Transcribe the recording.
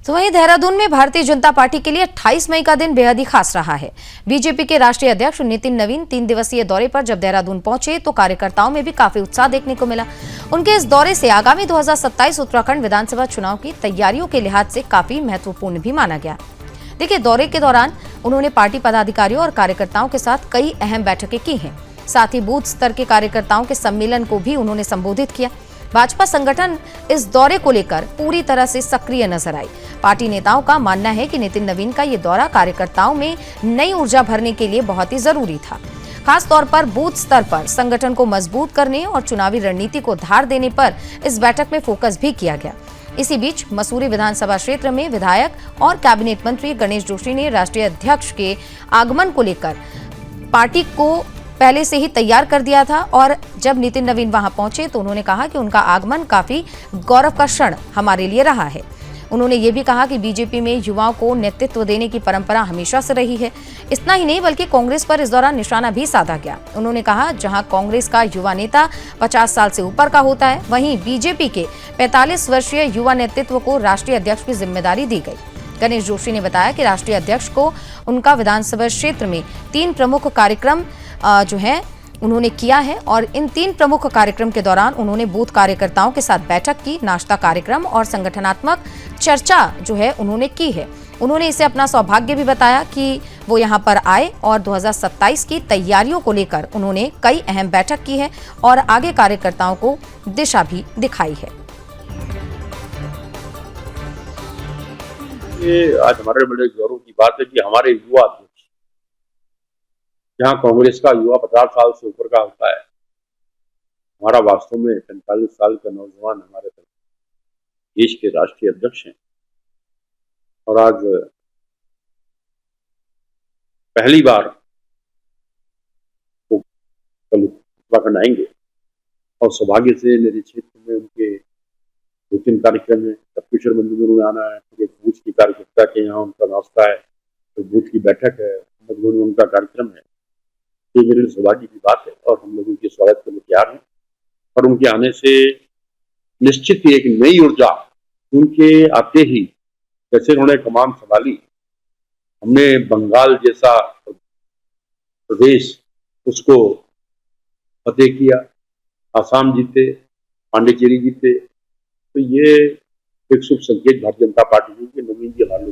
तो वहीं देहरादून में भारतीय जनता पार्टी के लिए 28 मई का दिन बेहद ही खास रहा है। बीजेपी के राष्ट्रीय अध्यक्ष नितिन नवीन 3 दिवसीय दौरे पर जब देहरादून पहुंचे तो कार्यकर्ताओं में भी काफी उत्साह देखने को मिला। उनके इस दौरे से आगामी 2027 उत्तराखंड विधानसभा चुनाव की तैयारियों के लिहाज से काफी महत्वपूर्ण भी माना गया। देखिए, दौरे के दौरान उन्होंने पार्टी पदाधिकारियों और कार्यकर्ताओं के साथ कई अहम बैठकें की हैं। साथ ही बूथ स्तर के कार्यकर्ताओं के सम्मेलन को भी उन्होंने संबोधित किया। भाजपा संगठन इस दौरे को लेकर पूरी तरह से सक्रिय नजर आई। पार्टी नेताओं का मानना है कि नितिन नवीन का ये दौरा कार्यकर्ताओं में नई ऊर्जा भरने के लिए बहुत ही जरूरी था। खास तौर पर बूथ स्तर पर संगठन को मजबूत करने और चुनावी रणनीति को धार देने पर इस बैठक में फोकस भी किया गया। इसी बीच मसूरी विधानसभा क्षेत्र में विधायक और कैबिनेट मंत्री गणेश जोशी ने राष्ट्रीय अध्यक्ष के आगमन को लेकर पार्टी को पहले से ही तैयार कर दिया था और जब नितिन नवीन वहां पहुंचे तो उन्होंने कहा कि उनका आगमन काफी गौरव का क्षण हमारे लिए रहा है। उन्होंने ये भी कहा कि बीजेपी में युवाओं को नेतृत्व देने की परंपरा हमेशा से रही है। इतना ही नहीं बल्कि कांग्रेस पर इस दौरान निशाना भी साधा गया। उन्होंने कहा, जहां कांग्रेस का युवा नेता 50 साल से ऊपर का होता है, वहीं बीजेपी के 45 वर्षीय युवा नेतृत्व को राष्ट्रीय अध्यक्ष की जिम्मेदारी दी गई। गणेश जोशी ने बताया कि राष्ट्रीय अध्यक्ष को उनका विधानसभा क्षेत्र में 3 प्रमुख कार्यक्रम जो है उन्होंने किया है और इन 3 प्रमुख कार्यक्रम के दौरान उन्होंने बूथ कार्यकर्ताओं के साथ बैठक की, नाश्ता कार्यक्रम और संगठनात्मक चर्चा जो है उन्होंने की है। उन्होंने इसे अपना सौभाग्य भी बताया कि वो यहां पर आए और 2027 की तैयारियों को लेकर उन्होंने कई अहम बैठक की है और आगे कार्यकर्ताओं को दिशा भी दिखाई है। ये आज हमारे बड़े गौरव की बात है कि हमारे युवा अध्यक्ष, जहाँ कांग्रेस का युवा 50 साल से ऊपर का होता है, हमारा वास्तव में 45 साल का नौजवान हमारे देश के राष्ट्रीय अध्यक्ष हैं और आज पहली बार वो कल उत्तराखंड आएंगे और सौभाग्य से मेरे क्षेत्र में उनके 2-3 कार्यक्रम है। तप्तेश्वर मंदिर में आना है, फिर एक बूथ की कार्यकर्ता के यहाँ उनका नाश्ता है, तो बूथ की बैठक है, मधुबन में उनका कार्यक्रम है। ये मेरे लिए सौभाग्य की बात है और हम लोग उनके स्वागत के लिए तैयार हैं और उनके आने से निश्चित ही एक नई ऊर्जा उनके आते ही, जैसे उन्होंने कमान संभाली, हमने बंगाल जैसा प्रदेश उसको फतेह किया, आसाम जीते, पांडिचेरी जीते, तो ये एक शुभ संकेत भारतीय जनता पार्टी की नवीन जी हमारे